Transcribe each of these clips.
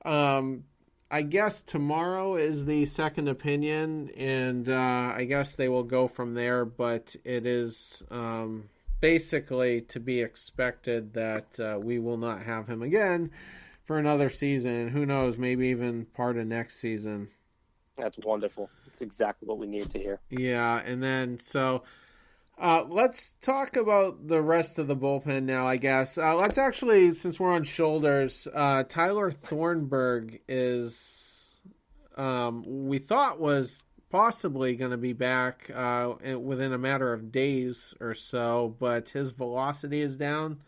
I guess tomorrow is the second opinion, and I guess they will go from there. But it is basically to be expected that we will not have him again for another season. Who knows? Maybe even part of next season. That's wonderful. It's exactly what we needed to hear. Yeah, and then so let's talk about the rest of the bullpen now, I guess. Let's actually, since we're on shoulders, Tyler Thornburg is, we thought was possibly going to be back within a matter of days or so, but his velocity is down.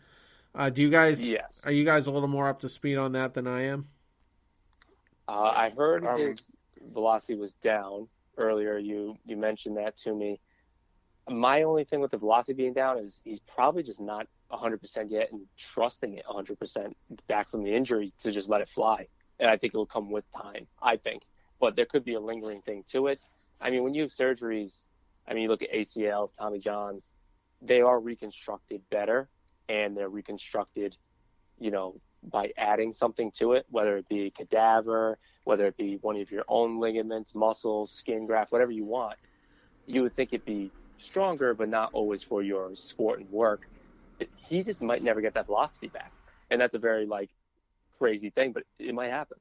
Do you guys, Yes. Are you guys a little more up to speed on that than I am? I heard his velocity was down earlier. You mentioned that to me. My only thing with the velocity being down is he's probably just not 100% yet and trusting it 100% back from the injury to just let it fly. And I think it will come with time, I think. But there could be a lingering thing to it. I mean, when you have surgeries, I mean, you look at ACLs, Tommy Johns, they are reconstructed better, and they're reconstructed, by adding something to it, whether it be cadaver, whether it be one of your own ligaments, muscles, skin graft, whatever you want. You would think it'd be stronger, but not always for your sport and work. He just might never get that velocity back. And that's a very, crazy thing, but it might happen.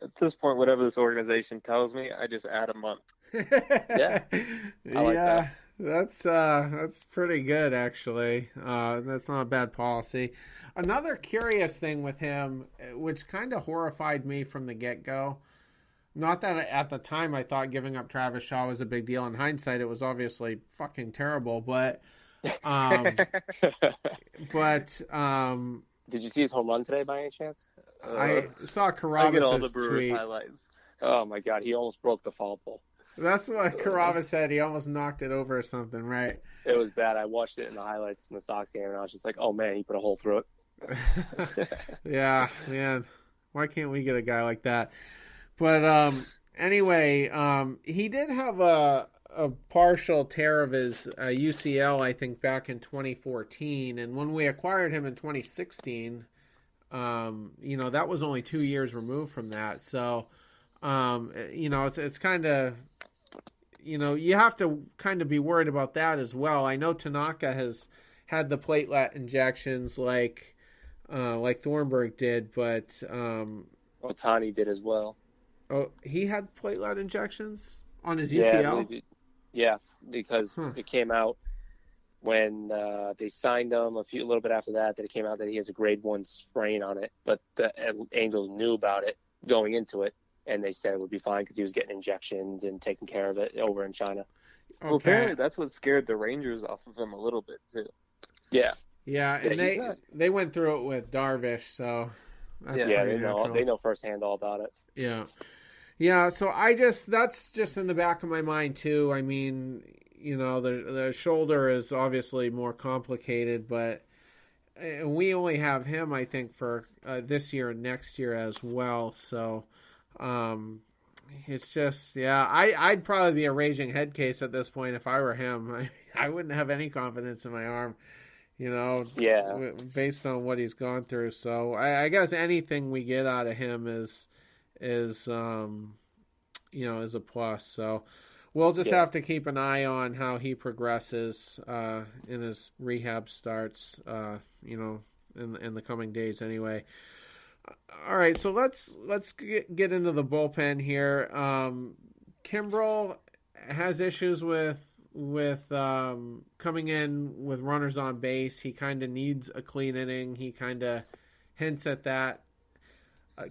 At this point, whatever this organization tells me, I just add a month. Yeah. I like that. That's pretty good, actually. That's not a bad policy. Another curious thing with him, which kind of horrified me from the get-go, not that at the time I thought giving up Travis Shaw was a big deal. In hindsight, it was obviously fucking terrible, but Did you see his home run today by any chance? I saw I get all the Caravas' Brewers tweet. highlights. Oh my God, he almost broke the foul pole. That's what Caravas said. He almost knocked it over or something, right? It was bad. I watched it in the highlights in the Sox game, and I was just like, oh man, he put a hole through it. Yeah, man. Why can't we get a guy like that? But anyway, he did have a partial tear of his UCL, I think, back in 2014. And when we acquired him in 2016, that was only 2 years removed from that. So, it's kind of, you have to kind of be worried about that as well. I know Tanaka has had the platelet injections like Thornburg did, but Ohtani did as well. Oh, he had platelet injections on his UCL? Yeah, because it came out when they signed him a little bit after that it came out that he has a grade 1 sprain on it, but the Angels knew about it going into it, and they said it would be fine because he was getting injections and taking care of it over in China. Okay. Well, apparently that's what scared the Rangers off of him a little bit, too. Yeah. Yeah, and they went through it with Darvish, so that's they know firsthand all about it. Yeah. Yeah, so that's just in the back of my mind too. I mean, the shoulder is obviously more complicated, but we only have him, I think, for this year and next year as well. So it's just, I'd probably be a raging head case at this point if I were him. I wouldn't have any confidence in my arm, based on what he's gone through. So I guess anything we get out of him is a plus. So we'll just have to keep an eye on how he progresses in his rehab starts, in the coming days anyway. All right, so let's get into the bullpen here. Kimbrel has issues with coming in with runners on base. He kind of needs a clean inning. He kind of hints at that.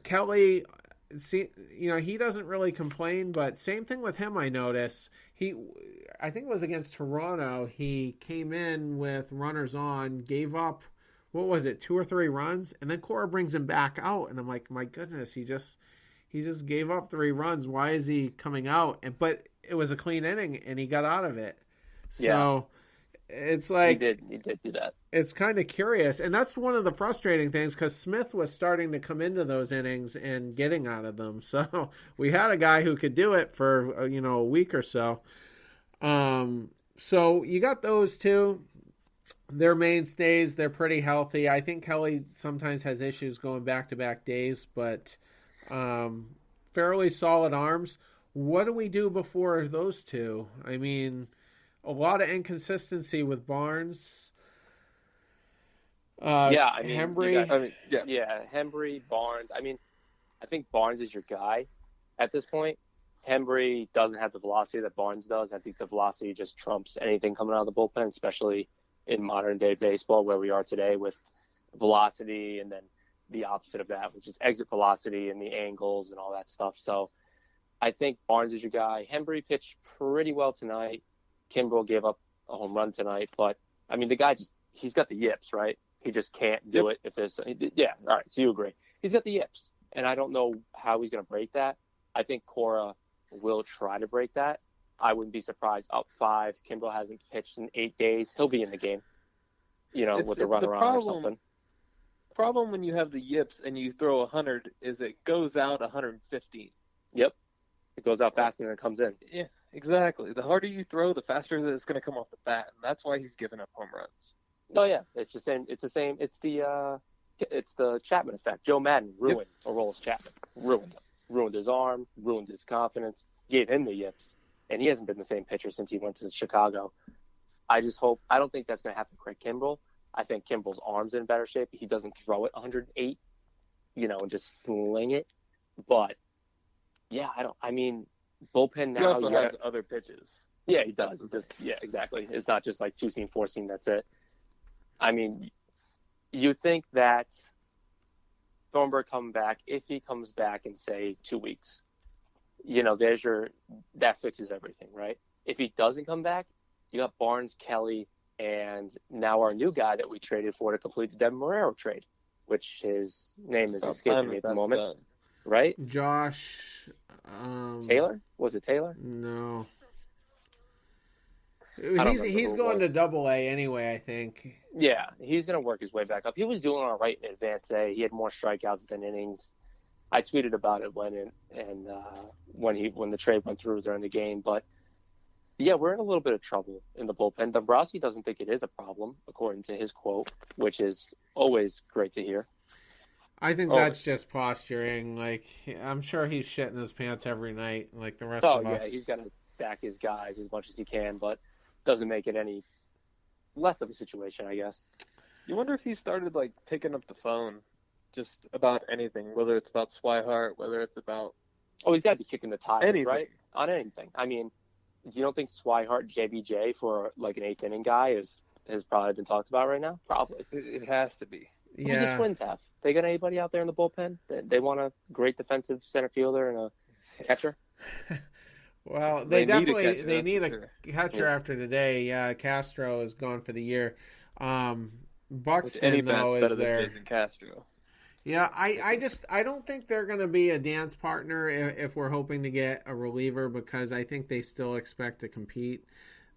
Kelly, he doesn't really complain, but same thing with him. I notice I think it was against Toronto. He came in with runners on, gave up, what was it, 2 or 3 runs, and then Cora brings him back out, and I'm like, my goodness, he just gave up 3 runs. Why is he coming out? But it was a clean inning, and he got out of it. So it's like he did do that. It's kind of curious, and that's one of the frustrating things because Smith was starting to come into those innings and getting out of them. So we had a guy who could do it for a week or so. So you got those two. they're mainstays. They're pretty healthy. I think Kelly sometimes has issues going back-to-back days, but fairly solid arms. What do we do before those two? I mean, a lot of inconsistency with Barnes. Hembry. Hembry, Barnes. I mean, I think Barnes is your guy at this point. Hembry doesn't have the velocity that Barnes does. I think the velocity just trumps anything coming out of the bullpen, especially in modern day baseball where we are today with velocity and then the opposite of that, which is exit velocity and the angles and all that stuff. So I think Barnes is your guy. Hembry pitched pretty well tonight. Kimbrel gave up a home run tonight, but I mean, the guy he's got the yips, right? He just can't do it if there's, yeah. All right. So you agree. He's got the yips, and I don't know how he's going to break that. I think Cora will try to break that. I wouldn't be surprised. Up 5. Kimbrel hasn't pitched in 8 days. He'll be in the game, with a run around or something. The problem when you have the yips and you throw 100 is it goes out 115. Yep. It goes out faster than it comes in. Yeah, exactly. The harder you throw, the faster that it's going to come off the bat, and that's why he's giving up home runs. Oh yeah, it's the same. It's the same. It's the Chapman effect. Joe Madden ruined Aroldis Chapman. Ruined his arm. Ruined his confidence. Gave him the yips, and he hasn't been the same pitcher since he went to Chicago. I don't think that's going to happen to Craig Kimbrel. I think Kimbrel's arm's in better shape. He doesn't throw it 108, and just sling it. But yeah, bullpen now. He also has other pitches. Yeah, he does. Exactly. It's not just like 2-seam, 4-seam. That's it. I mean, you think that Thornburg coming back, if he comes back in, say, 2 weeks, that fixes everything, right? If he doesn't come back, you got Barnes, Kelly, and now our new guy that we traded for to complete the Devin Marrero trade, which his name is escaping me at the moment, right? Josh Taylor? Was it Taylor? No. He's going to Double-A anyway, I think. Yeah, he's going to work his way back up. He was doing all right in Advance A. He had more strikeouts than innings. I tweeted about it when the trade went through during the game. But yeah, we're in a little bit of trouble in the bullpen. Dombrowski doesn't think it is a problem, according to his quote, which is always great to hear. I think that's just posturing. Like, I'm sure he's shitting his pants every night, like the rest of us. Yeah, he's got to back his guys as much as he can, but doesn't make it any less of a situation, I guess. You wonder if he started picking up the phone just about anything, whether it's about Swihart, whether it's about he's got to be kicking the tires, anything. Right? On anything. I mean, you don't think Swihart JBJ for an 8th inning guy has probably been talked about right now? Probably. It has to be. Yeah. Who do the Twins have? They got anybody out there in the bullpen? They want a great defensive center fielder and a catcher? Well, they need a catcher after today. Yeah, Castro is gone for the year. Buxton, though, is there. Jason Castro. Yeah, I don't think they're going to be a dance partner if we're hoping to get a reliever, because I think they still expect to compete.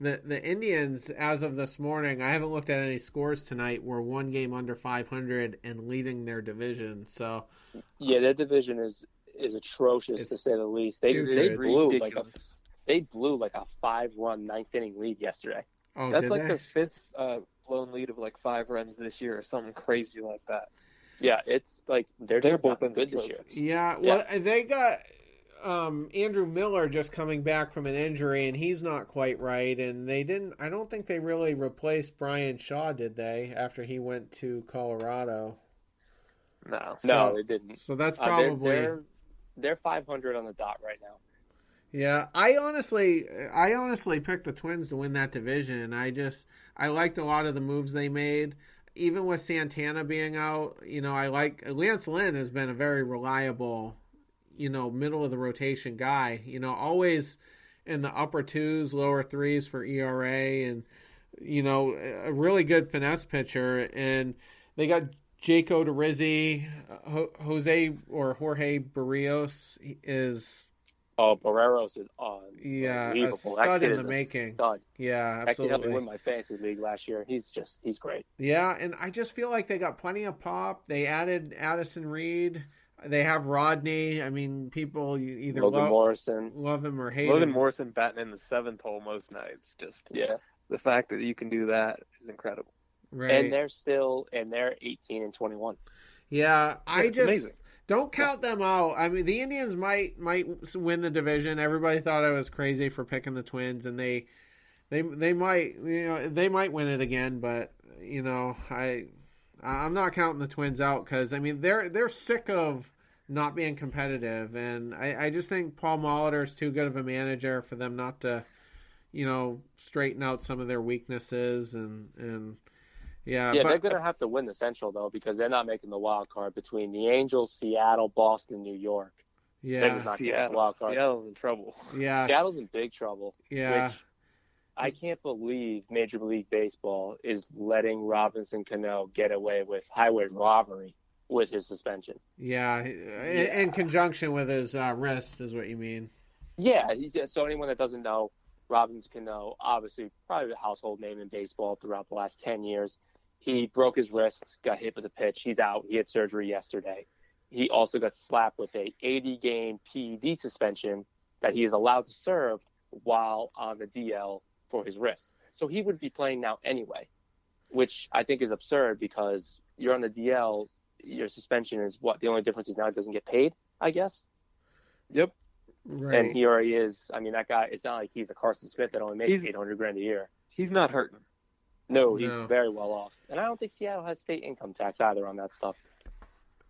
The Indians, as of this morning, I haven't looked at any scores tonight, were 1 game under 500 and leading their division. So yeah, their division is atrocious, to say the least. They blew like a 5-run 9th inning lead yesterday. Oh, that's like their 5th blown lead of 5 runs this year or something crazy like that. Yeah, it's like they're bullpen good this year. Yeah, well, they got Andrew Miller just coming back from an injury, and he's not quite right. And I don't think they really replaced Brian Shaw, did they, after he went to Colorado? No, they didn't. So that's probably they're 500 on the dot right now. Yeah, I honestly picked the Twins to win that division. I liked a lot of the moves they made. Even with Santana being out, I like Lance Lynn has been a very reliable, middle of the rotation guy. Always in the upper 2s, lower 3s for ERA, and a really good finesse pitcher. And they got Jaco DeRizzi, Jorge Barrios is. Oh, Barreros is on. Yeah, a stud in the making. Stud. Yeah, absolutely. Actually helped me win my fantasy league last year. He's great. Yeah, and I just feel like they got plenty of pop. They added Addison Reed. They have Rodney. I mean, people either love him or hate him. Logan Morrison batting in the 7th hole most nights. The fact that you can do that is incredible. Right. And they're 18 and 21. Yeah, I just amazing. don't count them out. I mean, the Indians might win the division. Everybody thought I was crazy for picking the Twins, and they might, they might win it again. But I'm not counting the Twins out because I mean they're sick of not being competitive, and I just think Paul Molitor is too good of a manager for them not to, straighten out some of their weaknesses and. Yeah, they're going to have to win the Central, though, because they're not making the wild card between the Angels, Seattle, Boston, New York. Yeah, Seattle's in trouble. Yeah, Seattle's in big trouble. Yeah. Which I can't believe Major League Baseball is letting Robinson Cano get away with highway robbery with his suspension. Yeah, in conjunction with his wrist is what you mean. Yeah, so anyone that doesn't know, Robinson Cano, obviously probably a household name in baseball throughout the last 10 years. He broke his wrist, got hit with a pitch. He's out. He had surgery yesterday. He also got slapped with a 80-game PED suspension that he is allowed to serve while on the DL for his wrist. So he would be playing now anyway, which I think is absurd because you're on the DL. Your suspension is what? The only difference is now it doesn't get paid, I guess. Yep. Right. And he already is. I mean, that guy, it's not like he's a Carson Smith that only makes $800,000 a year. He's not hurting. No, he's very well off. And I don't think Seattle has state income tax either on that stuff.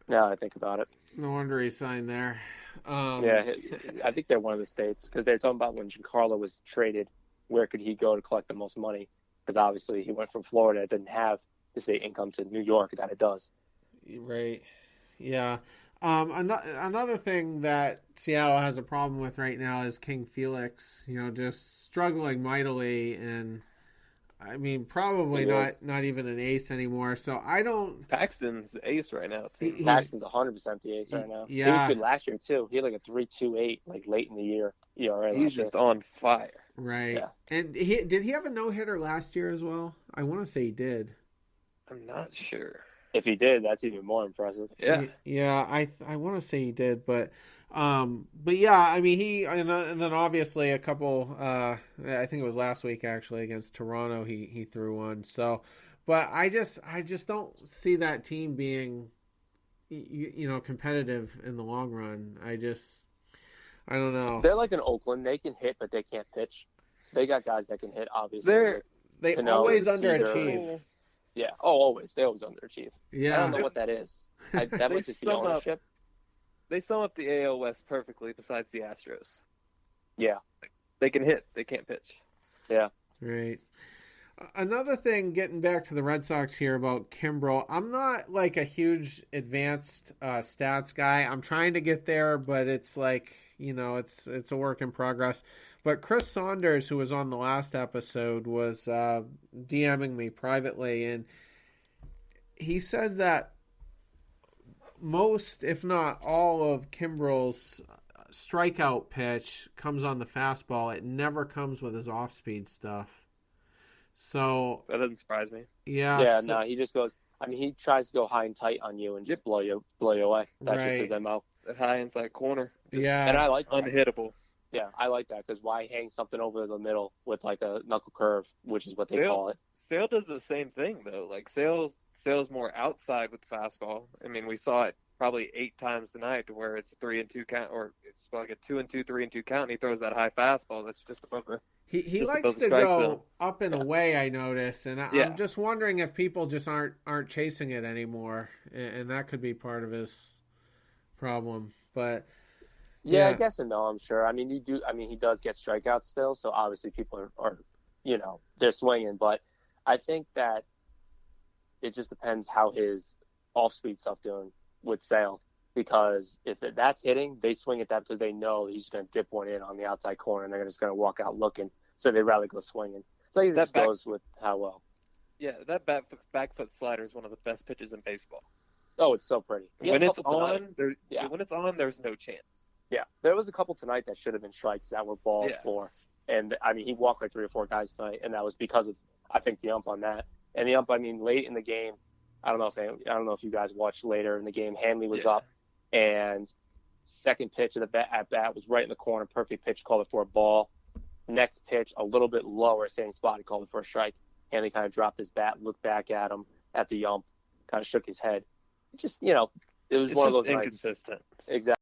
Now that I think about it. No wonder he signed there. Yeah, I think they're one of the states because they're talking about when Giancarlo was traded, where could he go to collect the most money? Because obviously he went from Florida, it didn't have the state income, to New York that it does. Right. Yeah. Another thing that Seattle has a problem with right now is King Felix, just struggling mightily, and I mean, probably not even an ace anymore. So I don't. Paxton's the ace right now. Paxton's 100% the ace right now. Yeah. He was good last year too. He had like a 3.28 like late in the year. He's just on fire. Right. Yeah. And did he have a no-hitter last year as well? I want to say he did. I'm not sure. If he did, that's even more impressive. Yeah. Yeah, I want to say he did, but yeah, I mean and then obviously a couple. I think it was last week actually against Toronto. He threw one. So, but I just don't see that team being, competitive in the long run. I don't know. They're like an Oakland. They can hit, but they can't pitch. They got guys that can hit. Obviously, they always underachieve. Yeah. Oh, always. They always underachieve. Yeah. I don't know what that is. That might just be ownership. They sum up the AL West perfectly besides the Astros. Yeah. They can hit. They can't pitch. Yeah. Right. Another thing, getting back to the Red Sox here about Kimbrel, I'm not like a huge advanced stats guy. I'm trying to get there, but it's like, it's a work in progress. But Chris Saunders, who was on the last episode, was DMing me privately, and he says that most, if not all, of Kimbrel's strikeout pitch comes on the fastball. It never comes with his off-speed stuff. So that doesn't surprise me. Yeah. Yeah. No, he just goes. I mean, he tries to go high and tight on you and just blow you away. That's just his MO. That high inside corner. Yeah. And I like that. Unhittable. Yeah, I like that because why hang something over the middle with like a knuckle curve, which is what they call it. Sale does the same thing though. Like Sale's more outside with the fastball. I mean, we saw it probably 8 times tonight to where it's 3-2 count, or it's like a 2-2, 3-2 count, and he throws that high fastball that's just above the. He likes to go up and away, I notice, and I'm just wondering if people just aren't chasing it anymore, and that could be part of his problem. But yeah, I guess no, I'm sure. I mean, he does get strikeouts still, so obviously people are they're swinging. But I think that it just depends how his off-speed stuff doing with Sale. Because if that's hitting, they swing at that because they know he's going to dip one in on the outside corner, and they're just going to walk out looking. So they'd rather go swinging. So it just goes with how well. Yeah, that back foot slider is one of the best pitches in baseball. Oh, it's so pretty. When it's on, there's no chance. Yeah, there was a couple tonight that should have been strikes that were balled for. And, I mean, he walked like 3 or 4 guys tonight, and that was because of, I think, the ump on that. And the ump, I mean, late in the game, I don't know if you guys watched later in the game, Hanley was up, and second pitch of the at bat was right in the corner, perfect pitch, called it for a ball. Next pitch, a little bit lower, same spot, he called it for a strike. Hanley kind of dropped his bat, looked back at him at the ump, kind of shook his head. Just, you know, it was It's one of just those inconsistent. Nights. Exactly.